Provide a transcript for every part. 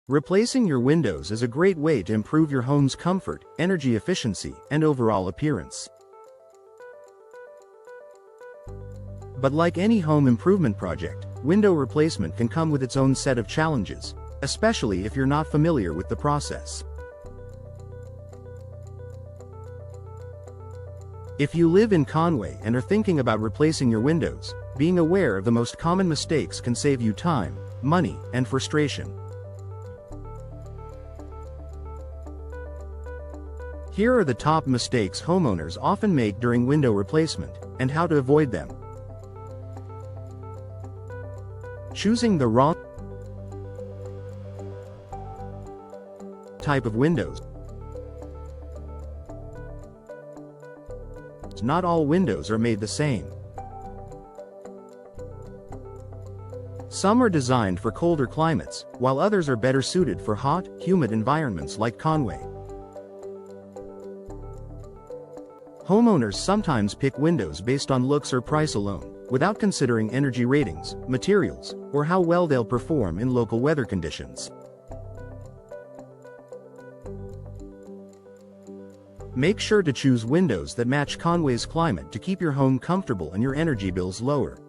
Replacing your windows is a great way to improve your home's comfort, energy efficiency, and overall appearance. But like any home improvement project, window replacement can come with its own set of challenges, especially if you're not familiar with the process. If you live in Conway and are thinking about replacing your windows, being aware of the most common mistakes can save you time, money, and frustration. Here are the top mistakes homeowners often make during window replacement, and how to avoid them. Choosing the wrong type of windows. Not all windows are made the same. Some are designed for colder climates, while others are better suited for hot, humid environments like Conway. Homeowners sometimes pick windows based on looks or price alone, without considering energy ratings, materials, or how well they'll perform in local weather conditions. Make sure to choose windows that match Conway's climate to keep your home comfortable and your energy bills lower.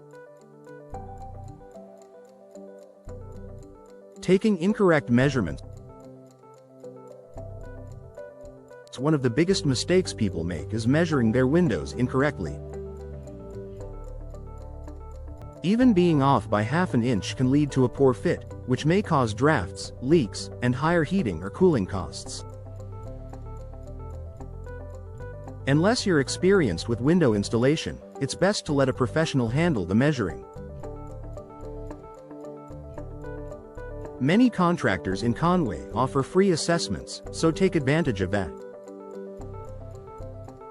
Taking incorrect measurements. One of the biggest mistakes people make is measuring their windows incorrectly. Even being off by half an inch can lead to a poor fit, which may cause drafts, leaks, and higher heating or cooling costs. Unless you're experienced with window installation, it's best to let a professional handle the measuring. Many contractors in Conway offer free assessments, so take advantage of that.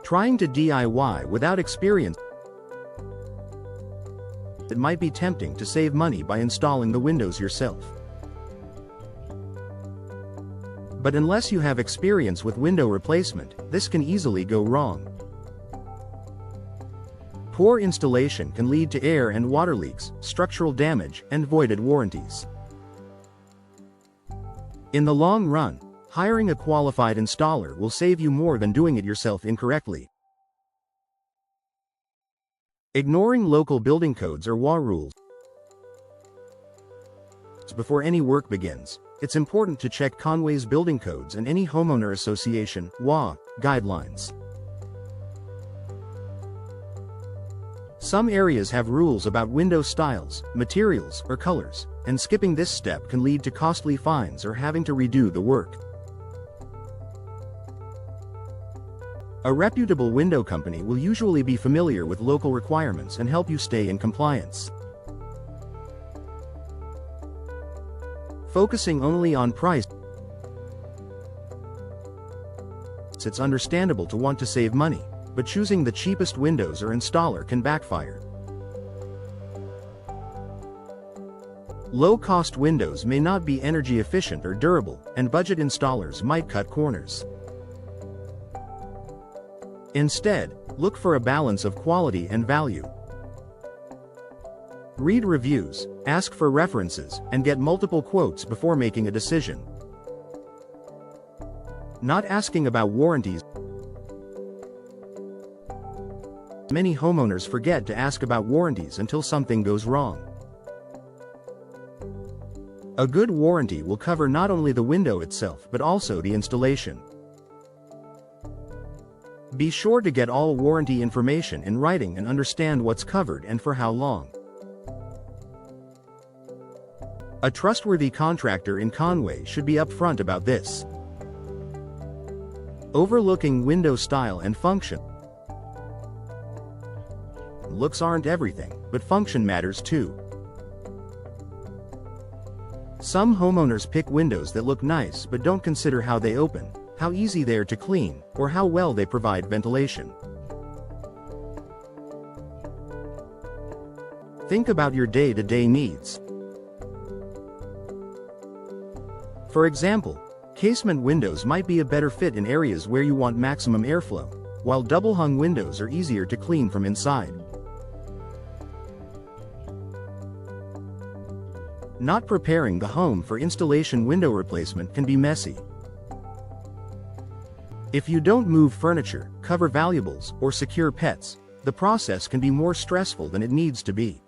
Trying to DIY without experience. It might be tempting to save money by installing the windows yourself. But unless you have experience with window replacement, this can easily go wrong. Poor installation can lead to air and water leaks, structural damage, and voided warranties. In the long run, hiring a qualified installer will save you more than doing it yourself incorrectly. Ignoring local building codes or WA rules. Before any work begins, it's important to check Conway's building codes and any homeowner association WA guidelines. Some areas have rules about window styles, materials, or colors, and skipping this step can lead to costly fines or having to redo the work. A reputable window company will usually be familiar with local requirements and help you stay in compliance. Focusing only on price. It's understandable to want to save money, but choosing the cheapest windows or installer can backfire. Low-cost windows may not be energy efficient or durable, and budget installers might cut corners. Instead, look for a balance of quality and value. Read reviews, ask for references, and get multiple quotes before making a decision. Not asking about warranties. Many homeowners forget to ask about warranties until something goes wrong. A good warranty will cover not only the window itself but also the installation. Be sure to get all warranty information in writing and understand what's covered and for how long. A trustworthy contractor in Conway should be upfront about this. Overlooking window style and function. Looks aren't everything, but function matters too. Some homeowners pick windows that look nice but don't consider how they open, how easy they are to clean, or how well they provide ventilation. Think about your day-to-day needs. For example, casement windows might be a better fit in areas where you want maximum airflow, while double-hung windows are easier to clean from inside. Not preparing the home for installation window replacement can be messy. If you don't move furniture, cover valuables, or secure pets, the process can be more stressful than it needs to be.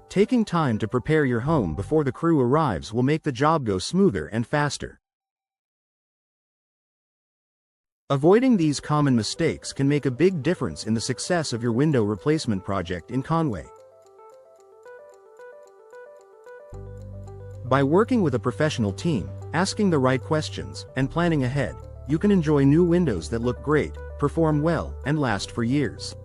Taking time to prepare your home before the crew arrives will make the job go smoother and faster. Avoiding these common mistakes can make a big difference in the success of your window replacement project in Conway. By working with a professional team, asking the right questions, and planning ahead, you can enjoy new windows that look great, perform well, and last for years.